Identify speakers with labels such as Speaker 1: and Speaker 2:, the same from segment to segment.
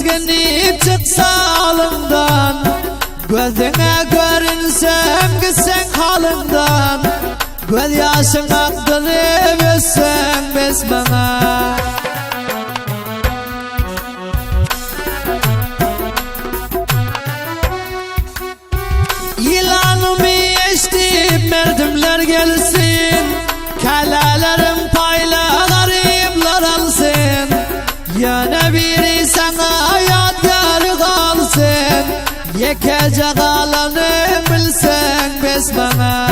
Speaker 1: Silginip çıksa alımdan, gözüne görünsem gitsen halından, göz yaşın aktırıp ötsen biz bana. İlanımı eşitip merdimler gelsin, kalelerim payla garipler alsın. Yana biri sana yadigar kalsın, yekecek alanı bilsen biz bana.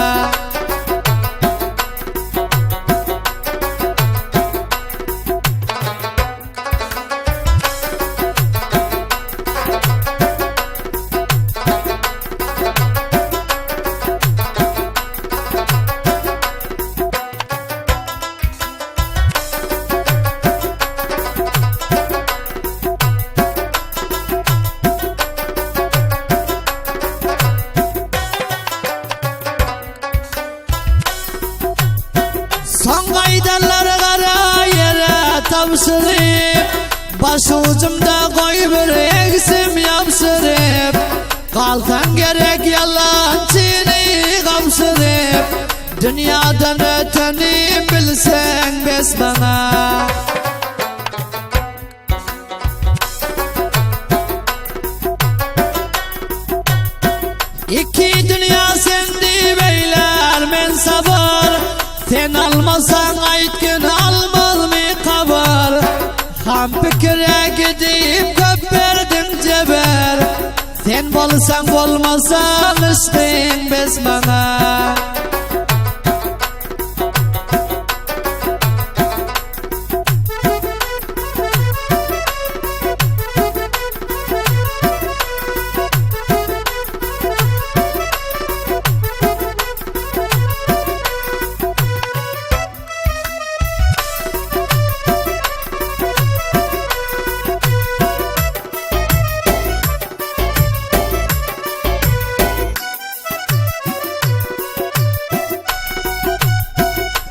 Speaker 1: Son kaydalar kara yere tavsırıp, başucumda koy bir eksim yapsırıp, kalkan gerek yalancını kapsırıp, dünyadan öteni bilsen biz bana. İki dünya sendi beyler men sabır, sen almasan aytgın almaz mı kabar? Ham fikre gidip köp verdin ceber, sen bolsan bolmasan istin biz bana.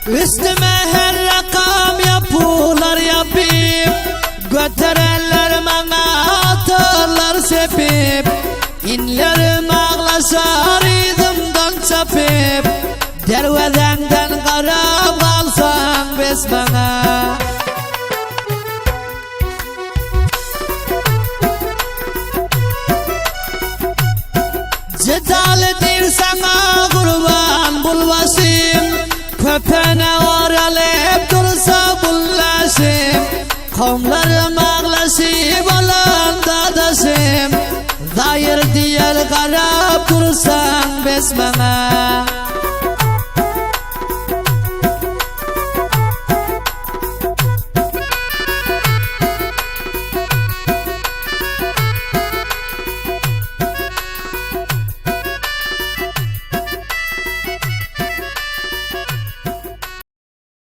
Speaker 1: Üstüme her rakam yapılar yapıp, götürenler bana atırlar sepip, inlerim ağlaşar idimden çapıp, dervedenden karab kalsan biz bana. Cedaledir sana kurban bulvasım, köpene oralıp dursa bullaşım, komlarım ağlaşıp olan dadaşım, zahir diyel karab dursan biz bana.